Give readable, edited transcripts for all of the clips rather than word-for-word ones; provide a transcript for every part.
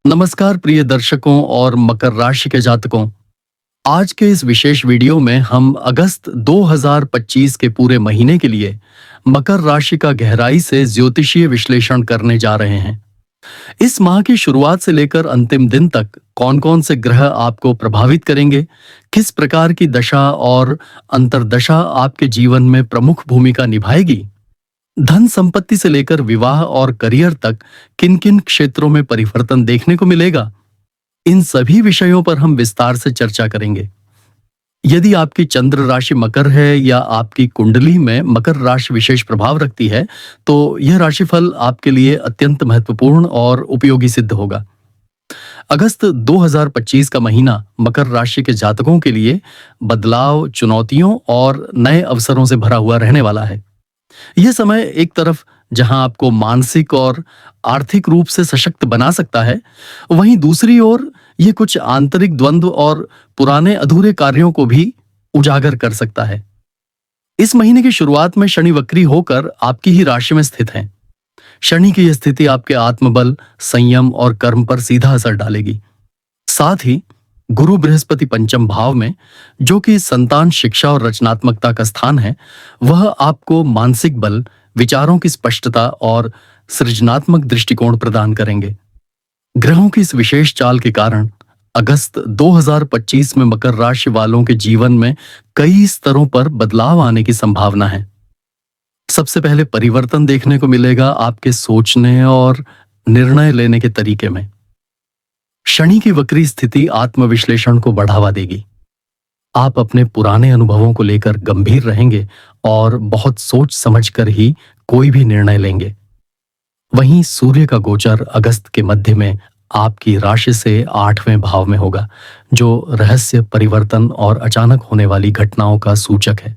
नमस्कार प्रिय दर्शकों और मकर राशि के जातकों। आज के इस विशेष वीडियो में हम अगस्त 2025 के पूरे महीने के लिए मकर राशि का गहराई से ज्योतिषीय विश्लेषण करने जा रहे हैं। इस माह की शुरुआत से लेकर अंतिम दिन तक कौन-कौन से ग्रह आपको प्रभावित करेंगे, किस प्रकार की दशा और अंतर्दशा आपके जीवन में प्रमुख भूमिका निभाएगी, धन संपत्ति से लेकर विवाह और करियर तक किन किन क्षेत्रों में परिवर्तन देखने को मिलेगा, इन सभी विषयों पर हम विस्तार से चर्चा करेंगे। यदि आपकी चंद्र राशि मकर है या आपकी कुंडली में मकर राशि विशेष प्रभाव रखती है, तो यह राशिफल आपके लिए अत्यंत महत्वपूर्ण और उपयोगी सिद्ध होगा। अगस्त 2025 का महीना मकर राशि के जातकों के लिए बदलाव, चुनौतियों और नए अवसरों से भरा हुआ रहने वाला है। यह समय एक तरफ जहां आपको मानसिक और आर्थिक रूप से सशक्त बना सकता है, वहीं दूसरी ओर यह कुछ आंतरिक द्वंद्व और पुराने अधूरे कार्यों को भी उजागर कर सकता है। इस महीने की शुरुआत में शनि वक्री होकर आपकी ही राशि में स्थित है। शनि की यह स्थिति आपके आत्मबल, संयम और कर्म पर सीधा असर डालेगी। साथ ही गुरु बृहस्पति पंचम भाव में, जो कि संतान, शिक्षा और रचनात्मकता का स्थान है, वह आपको मानसिक बल, विचारों की स्पष्टता और सृजनात्मक दृष्टिकोण प्रदान करेंगे। ग्रहों की इस विशेष चाल के कारण अगस्त 2025 में मकर राशि वालों के जीवन में कई स्तरों पर बदलाव आने की संभावना है। सबसे पहले परिवर्तन देखने को मिलेगा आपके सोचने और निर्णय लेने के तरीके में। शनि की वक्री स्थिति आत्मविश्लेषण को बढ़ावा देगी। आप अपने पुराने अनुभवों को लेकर गंभीर रहेंगे और बहुत सोच समझकर ही कोई भी निर्णय लेंगे। वहीं सूर्य का गोचर अगस्त के मध्य में आपकी राशि से 8वें भाव में होगा, जो रहस्य, परिवर्तन और अचानक होने वाली घटनाओं का सूचक है।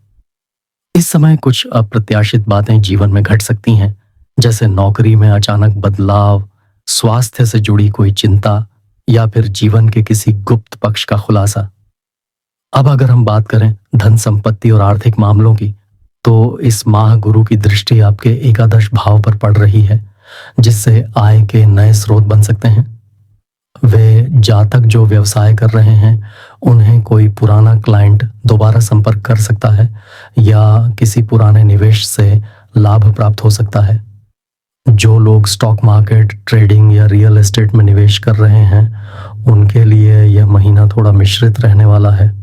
इस समय कुछ अप्रत्याशित बातें जीवन में घट सकती हैं, जैसे नौकरी में अचानक बदलाव, स्वास्थ्य से जुड़ी कोई चिंता या फिर जीवन के किसी गुप्त पक्ष का खुलासा। अब अगर हम बात करें धन संपत्ति और आर्थिक मामलों की, तो इस माह गुरु की दृष्टि आपके एकादश भाव पर पड़ रही है, जिससे आय के नए स्रोत बन सकते हैं। वे जातक जो व्यवसाय कर रहे हैं, उन्हें कोई पुराना क्लाइंट दोबारा संपर्क कर सकता है या किसी पुराने निवेश से लाभ प्राप्त हो सकता है। जो लोग स्टॉक मार्केट, ट्रेडिंग या रियल एस्टेट में निवेश कर रहे हैं, उनके लिए यह महीना थोड़ा मिश्रित रहने वाला है।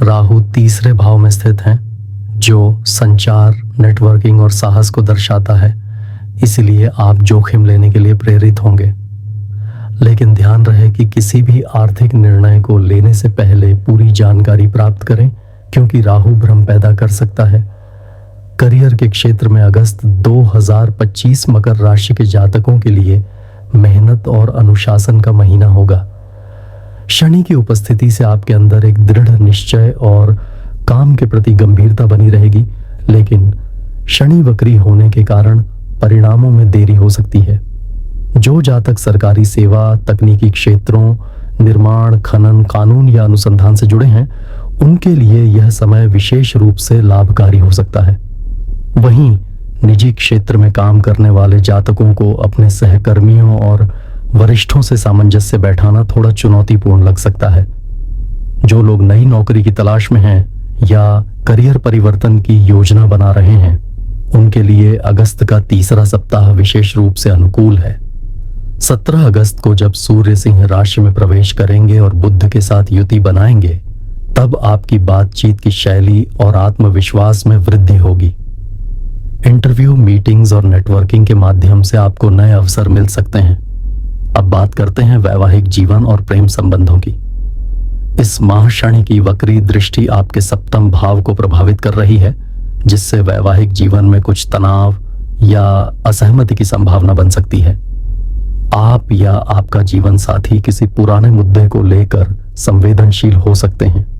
राहु तीसरे भाव में स्थित हैं, जो संचार, नेटवर्किंग और साहस को दर्शाता है, इसलिए आप जोखिम लेने के लिए प्रेरित होंगे। लेकिन ध्यान रहे कि किसी भी आर्थिक निर्णय को लेने से पहले पूरी जानकारी प्राप्त करें, क्योंकि राहु भ्रम पैदा कर सकता है। करियर के क्षेत्र में अगस्त 2025 मकर राशि के जातकों के लिए मेहनत और अनुशासन का महीना होगा। शनि की उपस्थिति से आपके अंदर एक दृढ़ निश्चय और काम के प्रति गंभीरता बनी रहेगी, लेकिन शनि वक्री होने के कारण परिणामों में देरी हो सकती है। जो जातक सरकारी सेवा, तकनीकी क्षेत्रों, निर्माण, खनन, कानून या अनुसंधान से जुड़े हैं, उनके लिए यह समय विशेष रूप से लाभकारी हो सकता है। वहीं निजी क्षेत्र में काम करने वाले जातकों को अपने सहकर्मियों और वरिष्ठों से सामंजस्य बैठाना थोड़ा चुनौतीपूर्ण लग सकता है। जो लोग नई नौकरी की तलाश में हैं या करियर परिवर्तन की योजना बना रहे हैं, उनके लिए अगस्त का तीसरा सप्ताह विशेष रूप से अनुकूल है। 17 अगस्त को जब सूर्य सिंह राशि में प्रवेश करेंगे और बुध के साथ युति बनाएंगे, तब आपकी बातचीत की शैली और आत्मविश्वास में वृद्धि होगी। इंटरव्यू, मीटिंग्स और नेटवर्किंग के माध्यम से आपको नए अवसर मिल सकते हैं। अब बात करते हैं वैवाहिक जीवन और प्रेम संबंधों की। इस माह शनि की वक्री दृष्टि आपके सप्तम भाव को प्रभावित कर रही है, जिससे वैवाहिक जीवन में कुछ तनाव या असहमति की संभावना बन सकती है। आप या आपका जीवन साथी किसी पुराने मुद्दे को लेकर संवेदनशील हो सकते हैं।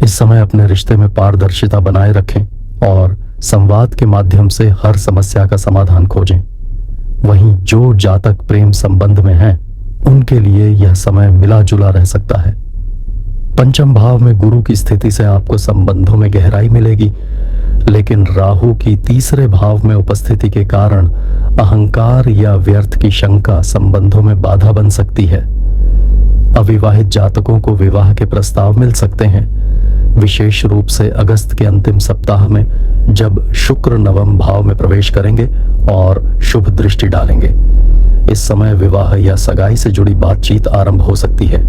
इस समय अपने रिश्ते में पारदर्शिता बनाए रखें और संवाद के माध्यम से हर समस्या का समाधान खोजें। वहीं जो जातक प्रेम संबंध में हैं, उनके लिए यह समय मिला जुला रह सकता है। पंचम भाव में गुरु की स्थिति से आपको संबंधों में गहराई मिलेगी, लेकिन राहु की तीसरे भाव में उपस्थिति के कारण अहंकार या व्यर्थ की शंका संबंधों में बाधा बन सकती है। अविवाहित जातकों को विवाह के प्रस्ताव मिल सकते हैं, विशेष रूप से अगस्त के अंतिम सप्ताह में, जब शुक्र नवम भाव में प्रवेश करेंगे और शुभ दृष्टि डालेंगे। इस समय विवाह या सगाई से जुड़ी बातचीत आरंभ हो सकती है।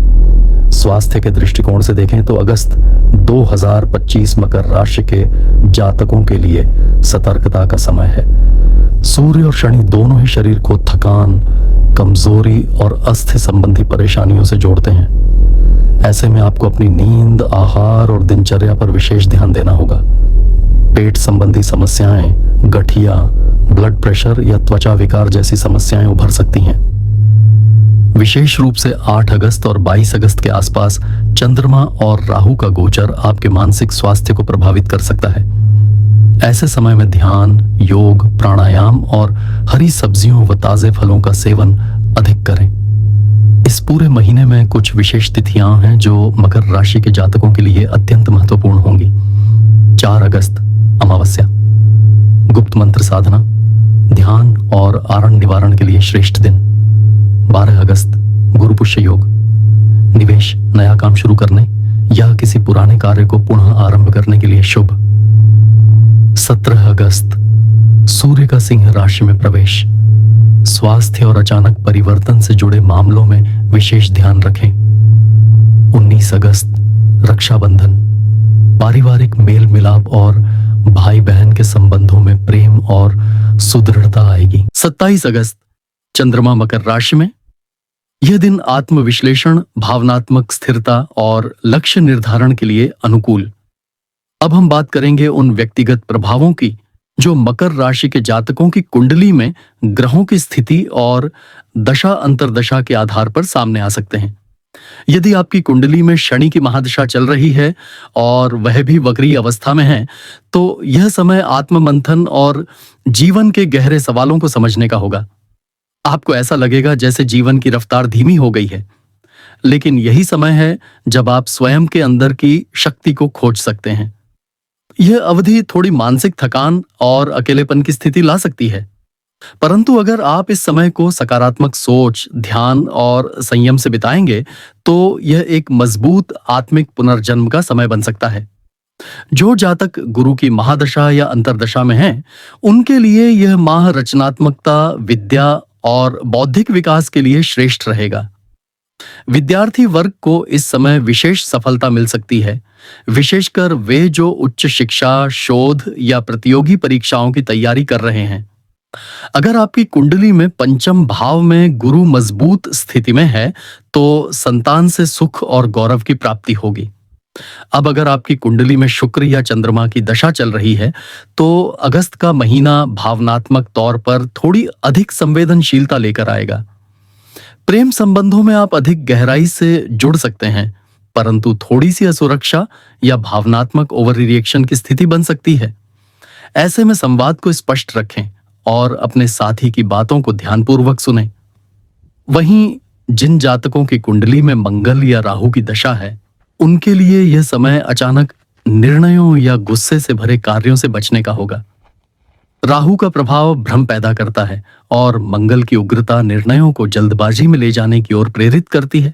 स्वास्थ्य के दृष्टिकोण से देखें तो अगस्त 2025 मकर राशि के जातकों के लिए सतर्कता का समय है। सूर्य और शनि दोनों ही शरीर को थकान, कमजोरी और अस्थि संबंधी परेशानियों से जोड़ते हैं। ऐसे में आपको अपनी नींद, आहार और दिनचर्या पर विशेष ध्यान देना होगा। पेट संबंधी समस्याएं, गठिया, ब्लड प्रेशर या त्वचा विकार जैसी समस्याएं उभर सकती हैं। विशेष रूप से 8 अगस्त और 22 अगस्त के आसपास चंद्रमा और राहु का गोचर आपके मानसिक स्वास्थ्य को प्रभावित कर सकता है। ऐसे समय में ध्यान, योग, प्राणायाम और हरी सब्जियों व ताजे फलों का सेवन अधिक करें। इस पूरे महीने में कुछ विशेष तिथियां हैं जो मकर राशि के जातकों के लिए अत्यंत महत्वपूर्ण होंगी। 4 अगस्त अमावस्या, गुप्त मंत्र साधना, ध्यान और आरण निवारण के लिए श्रेष्ठ दिन। 12 अगस्त गुरु पुष्य योग, निवेश, नया काम शुरू करने या किसी पुराने कार्य को पुनः आरंभ करने के लिए शुभ। 17 अगस्त सूर्य का सिंह राशि में प्रवेश, स्वास्थ्य और अचानक परिवर्तन से जुड़े मामलों में विशेष ध्यान रखें। 19 अगस्त रक्षाबंधन, पारिवारिक मेल मिलाप और भाई बहन के संबंधों में प्रेम और सुदृढ़ता आएगी। 27 अगस्त चंद्रमा मकर राशि में, यह दिन आत्मविश्लेषण, भावनात्मक स्थिरता और लक्ष्य निर्धारण के लिए अनुकूल। अब हम बात करेंगे उन व्यक्तिगत प्रभावों की जो मकर राशि के जातकों की कुंडली में ग्रहों की स्थिति और दशा अंतर्दशा के आधार पर सामने आ सकते हैं। यदि आपकी कुंडली में शनि की महादशा चल रही है और वह भी वक्री अवस्था में है, तो यह समय आत्ममंथन और जीवन के गहरे सवालों को समझने का होगा। आपको ऐसा लगेगा जैसे जीवन की रफ्तार धीमी हो गई है, लेकिन यही समय है जब आप स्वयं के अंदर की शक्ति को खोज सकते हैं। यह अवधि थोड़ी मानसिक थकान और अकेलेपन की स्थिति ला सकती है, परंतु अगर आप इस समय को सकारात्मक सोच, ध्यान और संयम से बिताएंगे तो यह एक मजबूत आत्मिक पुनर्जन्म का समय बन सकता है। जो जातक गुरु की महादशा या अंतर्दशा में हैं, उनके लिए यह माह रचनात्मकता, विद्या और बौद्धिक विकास के लिए श्रेष्ठ रहेगा। विद्यार्थी वर्ग को इस समय विशेष सफलता मिल सकती है, विशेषकर वे जो उच्च शिक्षा, शोध या प्रतियोगी परीक्षाओं की तैयारी कर रहे हैं। अगर आपकी कुंडली में पंचम भाव में गुरु मजबूत स्थिति में है तो संतान से सुख और गौरव की प्राप्ति होगी। अब अगर आपकी कुंडली में शुक्र या चंद्रमा की दशा चल रही है तो अगस्त का महीना भावनात्मक तौर पर थोड़ी अधिक संवेदनशीलता लेकर आएगा। प्रेम संबंधों में आप अधिक गहराई से जुड़ सकते हैं, परंतु थोड़ी सी असुरक्षा या भावनात्मक ओवर रिएक्शन की स्थिति बन सकती है। ऐसे में संवाद को स्पष्ट रखें और अपने साथी की बातों को ध्यानपूर्वक सुनें। वहीं जिन जातकों की कुंडली में मंगल या राहु की दशा है, उनके लिए यह समय अचानक निर्णयों या गुस्से से भरे कार्यों से बचने का होगा। राहु का प्रभाव भ्रम पैदा करता है और मंगल की उग्रता निर्णयों को जल्दबाजी में ले जाने की ओर प्रेरित करती है।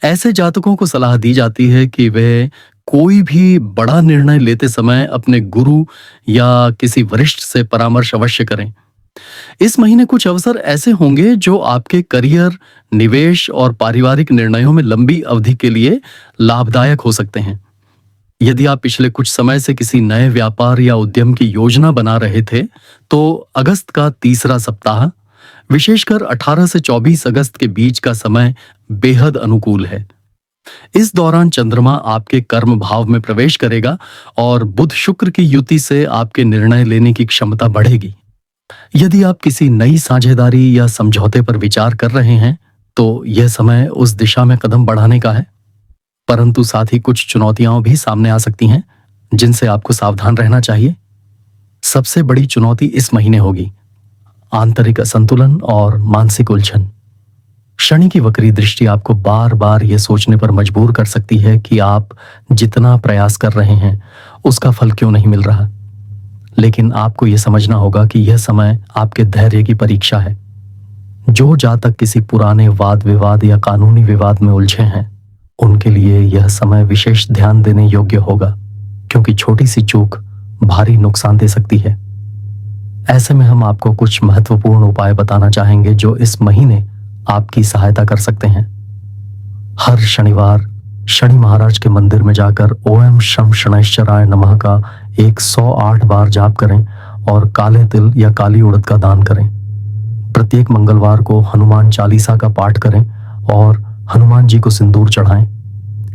ऐसे जातकों को सलाह दी जाती है कि वे कोई भी बड़ा निर्णय लेते समय अपने गुरु या किसी वरिष्ठ से परामर्श अवश्य करें। इस महीने कुछ अवसर ऐसे होंगे जो आपके करियर, निवेश और पारिवारिक निर्णयों में लंबी अवधि के लिए लाभदायक हो सकते हैं। यदि आप पिछले कुछ समय से किसी नए व्यापार या उद्यम की योजना बना रहे थे, तो अगस्त का तीसरा सप्ताह, विशेषकर 18 से 24 अगस्त के बीच का समय बेहद अनुकूल है। इस दौरान चंद्रमा आपके कर्म भाव में प्रवेश करेगा और बुध शुक्र की युति से आपके निर्णय लेने की क्षमता बढ़ेगी। यदि आप किसी नई साझेदारी या समझौते पर विचार कर रहे हैं तो यह समय उस दिशा में कदम बढ़ाने का है, परंतु साथ ही कुछ चुनौतियां भी सामने आ सकती हैं जिनसे आपको सावधान रहना चाहिए। सबसे बड़ी चुनौती इस महीने होगी आंतरिक असंतुलन और मानसिक उलझन। शनि की वक्री दृष्टि आपको बार बार यह सोचने पर मजबूर कर सकती है कि आप जितना प्रयास कर रहे हैं उसका फल क्यों नहीं मिल रहा। लेकिन आपको यह समझना होगा कि यह समय आपके धैर्य की परीक्षा है। जो जातक किसी पुराने वाद विवाद या कानूनी विवाद में उलझे हैं, उनके लिए यह समय विशेष ध्यान देने योग्य होगा, क्योंकि छोटी सी चूक भारी नुकसान दे सकती है। ऐसे में हम आपको कुछ महत्वपूर्ण उपाय बताना चाहेंगे जो इस महीने आपकी सहायता कर सकते हैं। हर शनिवार शनि महाराज के मंदिर में जाकर ओम शम शनैश्चराय नमः का 108 बार जाप करें और काले तिल या काली उड़द का दान करें। प्रत्येक मंगलवार को हनुमान चालीसा का पाठ करें और हनुमान जी को सिंदूर चढ़ाएं।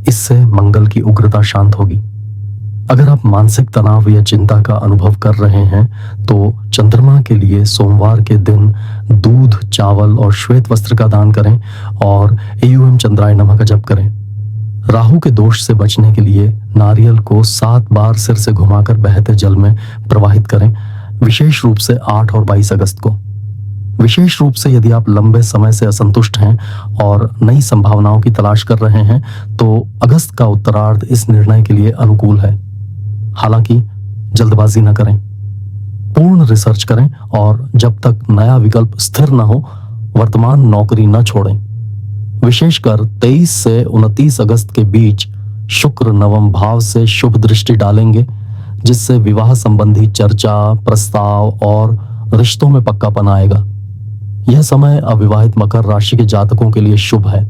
इससे मंगल की उग्रता शांत होगी। अगर आप मानसिक तनाव या चिंता का अनुभव कर रहे हैं तो चंद्रमा के लिए सोमवार के दिन दूध, चावल और श्वेत वस्त्र का दान करें और एयूएम चंद्राय नमः का जप करें। राहु के दोष से बचने के लिए नारियल को 7 बार सिर से घुमाकर बहते जल में प्रवाहित करें, विशेष रूप से 8 और 22 अगस्त को। विशेष रूप से यदि आप लंबे समय से असंतुष्ट हैं और नई संभावनाओं की तलाश कर रहे हैं तो अगस्त का उत्तरार्ध इस निर्णय के लिए अनुकूल है। हालांकि जल्दबाजी न करें, पूर्ण रिसर्च करें और जब तक नया विकल्प स्थिर न हो वर्तमान नौकरी न छोड़ें। विशेषकर 23 से 29 अगस्त के बीच शुक्र नवम भाव से शुभ दृष्टि डालेंगे, जिससे विवाह संबंधी चर्चा, प्रस्ताव और रिश्तों में पक्कापन आएगा। यह समय अविवाहित मकर राशि के जातकों के लिए शुभ है।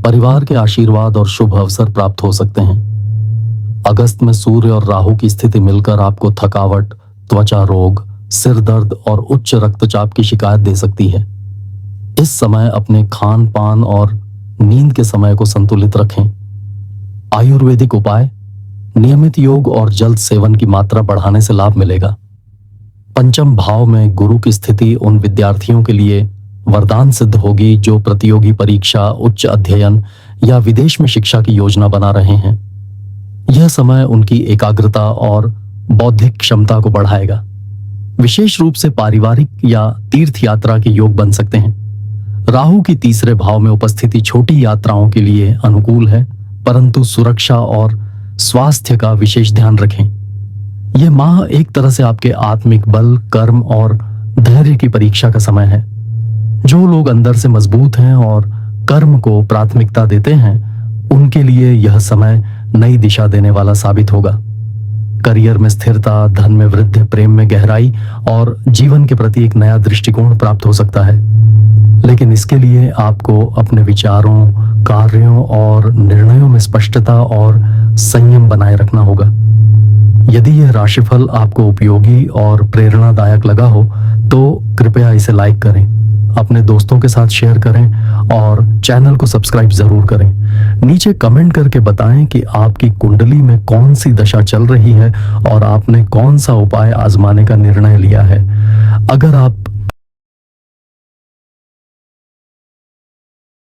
परिवार के आशीर्वाद और शुभ अवसर प्राप्त हो सकते हैं। अगस्त में सूर्य और राहु की स्थिति मिलकर आपको थकावट, त्वचा रोग, सिर दर्द और उच्च रक्तचाप की शिकायत दे सकती है। इस समय अपने खान पान और नींद के समय को संतुलित रखें। आयुर्वेदिक उपाय, नियमित योग और जल सेवन की मात्रा बढ़ाने से लाभ मिलेगा। पंचम भाव में गुरु की स्थिति उन विद्यार्थियों के लिए वरदान सिद्ध होगी जो प्रतियोगी परीक्षा, उच्च अध्ययन या विदेश में शिक्षा की योजना बना रहे हैं। यह समय उनकी एकाग्रता और बौद्धिक क्षमता को बढ़ाएगा। विशेष रूप से पारिवारिक या तीर्थ यात्रा के योग बन सकते हैं। राहु की तीसरे भाव में उपस्थिति छोटी यात्राओं के लिए अनुकूल है, परंतु सुरक्षा और स्वास्थ्य का विशेष ध्यान रखें। यह माह एक तरह से आपके आत्मिक बल, कर्म और धैर्य की परीक्षा का समय है। जो लोग अंदर से मजबूत हैं और कर्म को प्राथमिकता देते हैं, उनके लिए यह समय नई दिशा देने वाला साबित होगा। करियर में स्थिरता, धन में वृद्धि, प्रेम में गहराई और जीवन के प्रति एक नया दृष्टिकोण प्राप्त हो सकता है। लेकिन इसके लिए आपको अपने विचारों, कार्यों और निर्णयों में स्पष्टता और संयम बनाए रखना होगा। यदि यह राशिफल आपको उपयोगी और प्रेरणादायक लगा हो तो कृपया इसे लाइक करें, अपने दोस्तों के साथ शेयर करें और चैनल को सब्सक्राइब जरूर करें। नीचे कमेंट करके बताएं कि आपकी कुंडली में कौन सी दशा चल रही है और आपने कौन सा उपाय आजमाने का निर्णय लिया है। अगर आप